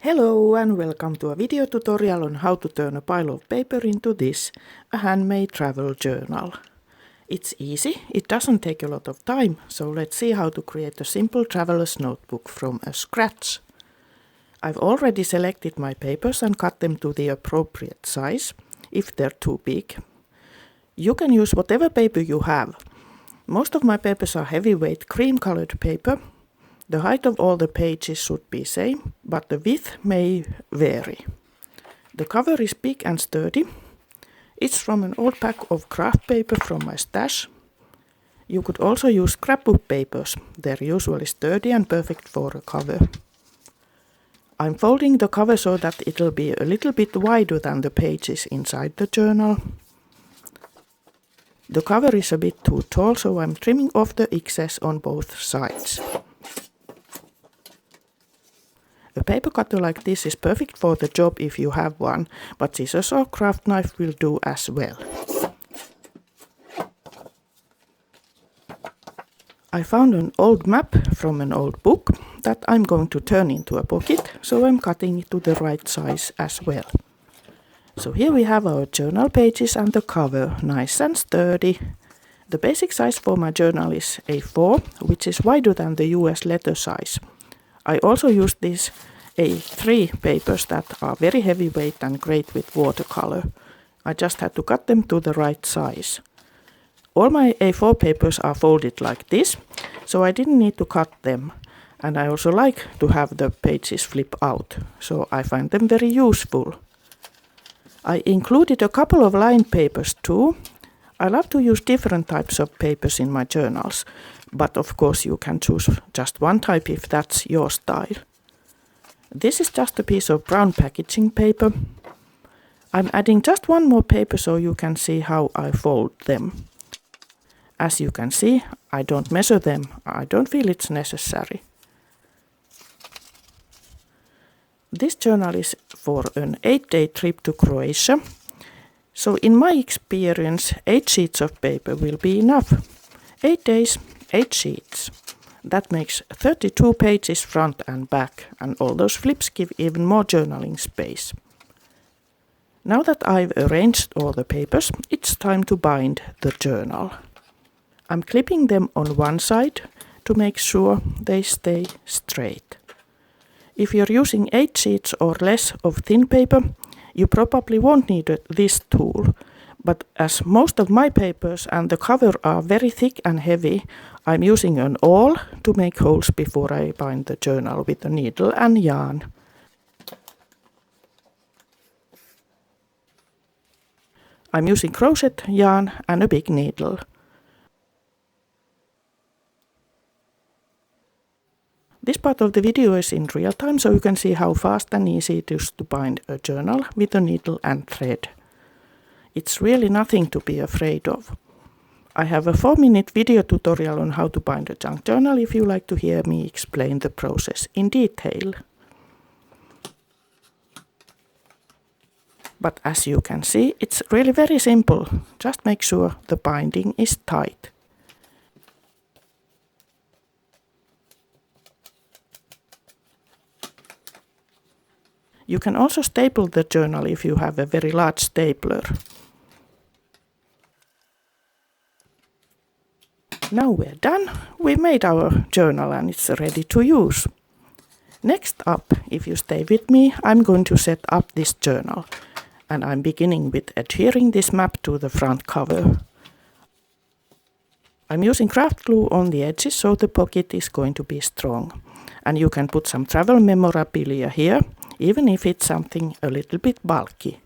Hello and welcome to a video tutorial on how to turn a pile of paper into this, a handmade travel journal. It's easy, it doesn't take a lot of time, so let's see how to create a simple traveler's notebook from scratch. I've already selected my papers and cut them to the appropriate size, if they're too big. You can use whatever paper you have. Most of my papers are heavyweight cream-colored paper. The height of all the pages should be same, but the width may vary. The cover is big and sturdy. It's from an old pack of craft paper from my stash. You could also use scrapbook papers. They're usually sturdy and perfect for a cover. I'm folding the cover so that it'll be a little bit wider than the pages inside the journal. The cover is a bit too tall, so I'm trimming off the excess on both sides. A paper cutter like this is perfect for the job if you have one, but scissors or craft knife will do as well. I found an old map from an old book that I'm going to turn into a pocket, so I'm cutting it to the right size as well. So here we have our journal pages and the cover, nice and sturdy. The basic size for my journal is A4, which is wider than the US letter size. I also used these A3 papers that are very heavyweight and great with watercolor. I just had to cut them to the right size. All my A4 papers are folded like this, so I didn't need to cut them. And I also like to have the pages flip out, so I find them very useful. I included a couple of lined papers too. I love to use different types of papers in my journals, but of course you can choose just one type if that's your style. This is just a piece of brown packaging paper. I'm adding just one more paper so you can see how I fold them. As you can see, I don't measure them. I don't feel it's necessary. This journal is for an 8-day trip to Croatia. So in my experience, 8 sheets of paper will be enough. 8 days, 8 sheets. That makes 32 pages front and back, and all those flips give even more journaling space. Now that I've arranged all the papers, it's time to bind the journal. I'm clipping them on one side to make sure they stay straight. If you're using 8 sheets or less of thin paper, you probably won't need this tool, but as most of my papers and the cover are very thick and heavy, I'm using an awl to make holes before I bind the journal with a needle and yarn. I'm using crochet yarn and a big needle. This part of the video is in real time, so you can see how fast and easy it is to bind a journal with a needle and thread. It's really nothing to be afraid of. I have a 4-minute video tutorial on how to bind a junk journal if you like to hear me explain the process in detail. But as you can see, it's really very simple. Just make sure the binding is tight. You can also staple the journal if you have a very large stapler. Now we're done. We made our journal and it's ready to use. Next up, if you stay with me, I'm going to set up this journal. And I'm beginning with adhering this map to the front cover. I'm using craft glue on the edges so the pocket is going to be strong. And you can put some travel memorabilia here, even if it's something a little bit bulky.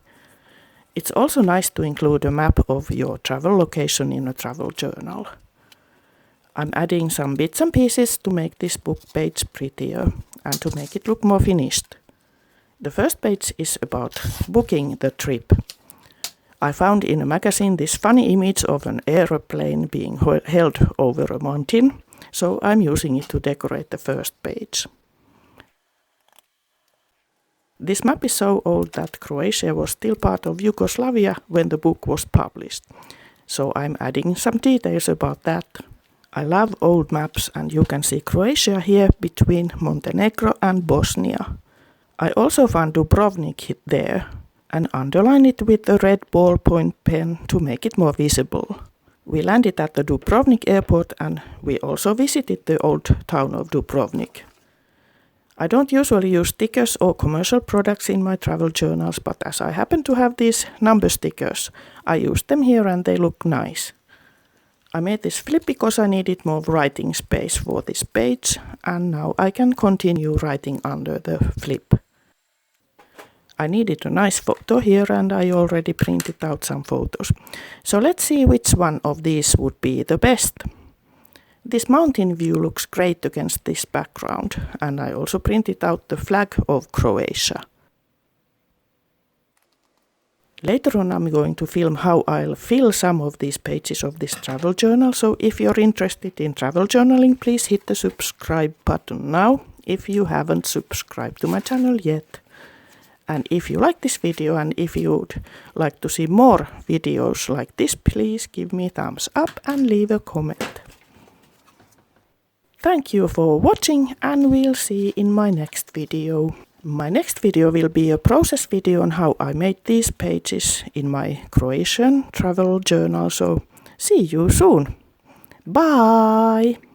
It's also nice to include a map of your travel location in a travel journal. I'm adding some bits and pieces to make this book page prettier and to make it look more finished. The first page is about booking the trip. I found in a magazine this funny image of an aeroplane being held over a mountain, so I'm using it to decorate the first page. This map is so old that Croatia was still part of Yugoslavia when the book was published, so I'm adding some details about that. I love old maps, and you can see Croatia here between Montenegro and Bosnia. I also found Dubrovnik there and underline it with a red ballpoint pen to make it more visible. We landed at the Dubrovnik airport and we also visited the old town of Dubrovnik. I don't usually use stickers or commercial products in my travel journals, but as I happen to have these number stickers, I use them here and they look nice. I made this flip because I needed more writing space for this page, and now I can continue writing under the flip. I needed a nice photo here and I already printed out some photos. So let's see which one of these would be the best. This mountain view looks great against this background, and I also printed out the flag of Croatia. Later on I'm going to film how I'll fill some of these pages of this travel journal, so if you're interested in travel journaling, please hit the subscribe button now if you haven't subscribed to my channel yet. And if you like this video and if you'd like to see more videos like this, please give me a thumbs up and leave a comment. Thank you for watching and we'll see in my next video. My next video will be a process video on how I made these pages in my Croatian travel journal, so see you soon. Bye!